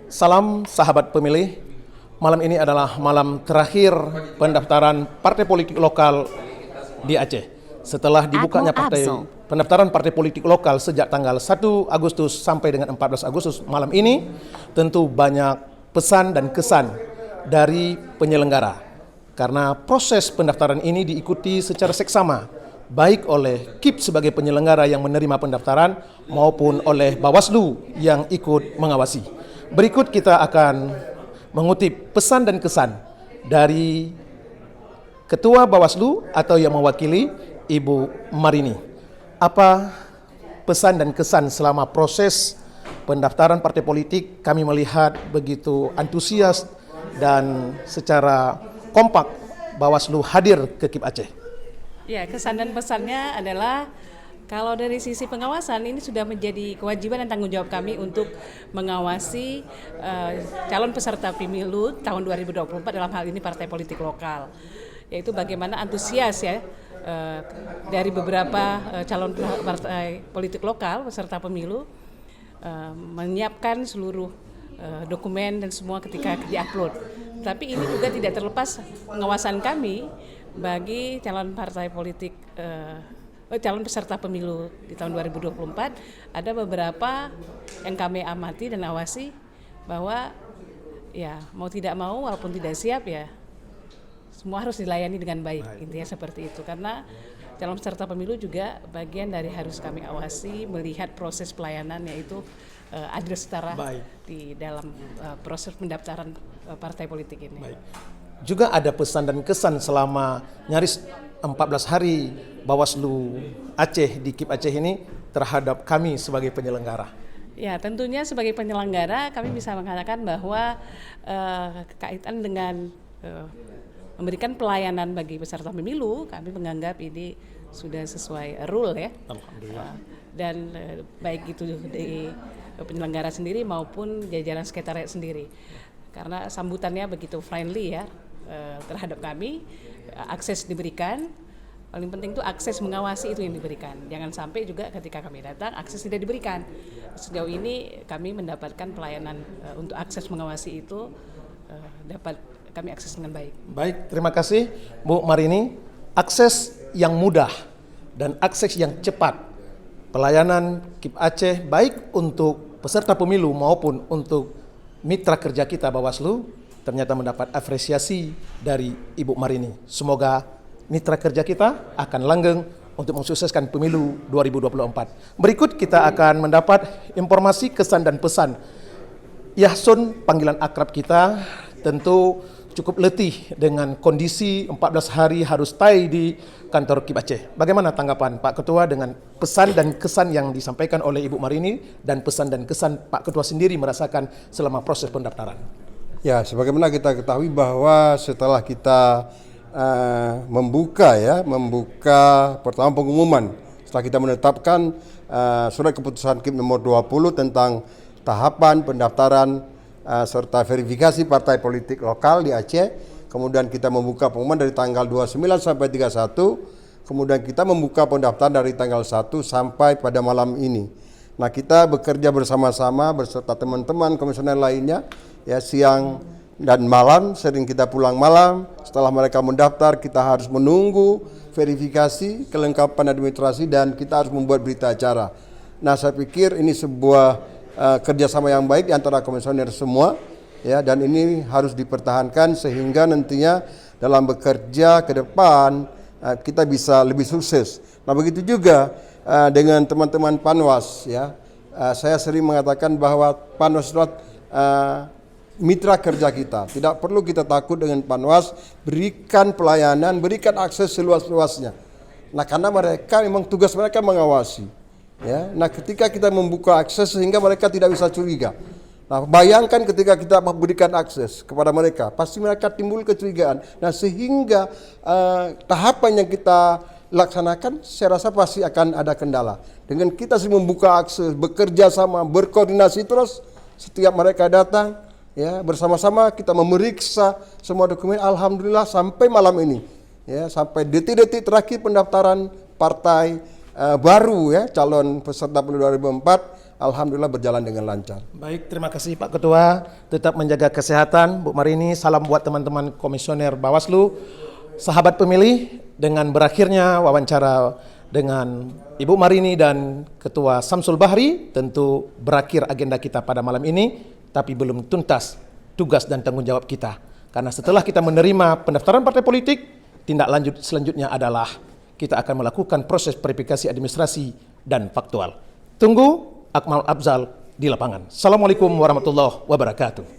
Salam sahabat pemilih. Malam ini adalah malam terakhir pendaftaran partai politik lokal di Aceh. Setelah dibukanya pendaftaran partai politik lokal sejak tanggal 1 Agustus sampai dengan 14 Agustus malam ini, tentu banyak pesan dan kesan dari penyelenggara. Karena proses pendaftaran ini diikuti secara seksama, baik oleh KIP sebagai penyelenggara yang menerima pendaftaran maupun oleh Bawaslu yang ikut mengawasi. Berikut kita akan mengutip pesan dan kesan dari Ketua Bawaslu atau yang mewakili Ibu Marini. Apa pesan dan kesan selama proses pendaftaran partai politik? Kami melihat begitu antusias dan secara kompak Bawaslu hadir ke KIP Aceh. Ya, kesan dan pesannya adalah kalau dari sisi pengawasan ini sudah menjadi kewajiban dan tanggung jawab kami untuk mengawasi calon peserta pemilu tahun 2024 dalam hal ini partai politik lokal. Yaitu bagaimana antusias ya dari beberapa calon partai politik lokal peserta pemilu menyiapkan seluruh dokumen dan semua ketika di-upload. Tapi ini juga tidak terlepas pengawasan kami bagi calon partai politik calon peserta pemilu di tahun 2024. Ada beberapa yang kami amati dan awasi bahwa ya mau tidak mau walaupun tidak siap ya semua harus dilayani dengan baik. Intinya seperti itu, karena calon peserta pemilu juga bagian dari harus kami awasi, melihat proses pelayanan yaitu adil setara di dalam proses pendaftaran partai politik ini. Baik. Juga ada pesan dan kesan selama nyaris 14 hari Bawaslu Aceh di KIP Aceh ini terhadap kami sebagai penyelenggara. Ya, tentunya sebagai penyelenggara kami bisa mengatakan bahwa kaitan dengan memberikan pelayanan bagi peserta pemilu, kami menganggap ini sudah sesuai rule ya. Alhamdulillah. Dan baik itu di penyelenggara sendiri maupun jajaran sekretariat sendiri. Karena sambutannya begitu friendly ya terhadap kami, akses diberikan. Paling penting itu akses mengawasi itu yang diberikan. Jangan sampai juga ketika kami datang akses tidak diberikan. Sejauh ini kami mendapatkan pelayanan untuk akses mengawasi itu dapat kami akses dengan baik. Baik, terima kasih Bu Marini. Akses yang mudah dan akses yang cepat pelayanan KIP Aceh baik untuk peserta pemilu maupun untuk mitra kerja kita Bawaslu ternyata mendapat apresiasi dari Ibu Marini. Semoga mitra kerja kita akan langgeng untuk mensukseskan pemilu 2024. Berikut kita akan mendapat informasi kesan dan pesan. Yahsun, panggilan akrab kita, tentu cukup letih dengan kondisi 14 hari harus stay di kantor KIP Aceh. Bagaimana tanggapan Pak Ketua dengan pesan dan kesan yang disampaikan oleh Ibu Marini dan pesan dan kesan Pak Ketua sendiri merasakan selama proses pendaftaran? Ya, sebagaimana kita ketahui bahwa setelah kita membuka pertama pengumuman setelah kita menetapkan surat keputusan KIP nomor 20 tentang tahapan pendaftaran serta verifikasi partai politik lokal di Aceh. Kemudian kita membuka pengumuman dari tanggal 29 sampai 31. Kemudian kita membuka pendaftaran dari tanggal 1 sampai pada malam ini. Nah, kita bekerja bersama-sama beserta teman-teman komisioner lainnya ya, siang dan malam, sering kita pulang malam. Setelah mereka mendaftar, kita harus menunggu verifikasi kelengkapan administrasi dan kita harus membuat berita acara. Nah, saya pikir ini sebuah kerjasama yang baik di antara komisioner semua ya, dan ini harus dipertahankan sehingga nantinya dalam bekerja ke depan kita bisa lebih sukses. Nah, begitu juga dengan teman-teman Panwas ya. Saya sering mengatakan bahwa Panwas itu mitra kerja kita. Tidak perlu kita takut dengan Panwas, berikan pelayanan, berikan akses seluas-luasnya. Nah, karena mereka memang tugas mereka mengawasi. Ya, nah ketika kita membuka akses sehingga mereka tidak bisa curiga. Nah, bayangkan ketika kita memberikan akses kepada mereka, pasti mereka timbul kecurigaan. Nah, sehingga tahapan yang kita laksanakan, saya rasa pasti akan ada kendala. Dengan kita sih membuka akses, bekerja sama, berkoordinasi terus, setiap mereka datang, ya bersama-sama kita memeriksa semua dokumen. Alhamdulillah sampai malam ini, ya sampai detik-detik terakhir pendaftaran partai baru ya calon peserta pemilu 2024 alhamdulillah berjalan dengan lancar. Baik, terima kasih Pak Ketua. Tetap menjaga kesehatan, Bu Marini. Salam buat teman-teman komisioner Bawaslu. Sahabat pemilih, dengan berakhirnya wawancara dengan Ibu Marini dan Ketua Samsul Bahri, tentu berakhir agenda kita pada malam ini, tapi belum tuntas tugas dan tanggung jawab kita. Karena setelah kita menerima pendaftaran partai politik, tindak lanjut selanjutnya adalah kita akan melakukan proses verifikasi administrasi dan faktual. Tunggu Akmal Afzal di lapangan. Assalamualaikum warahmatullahi wabarakatuh.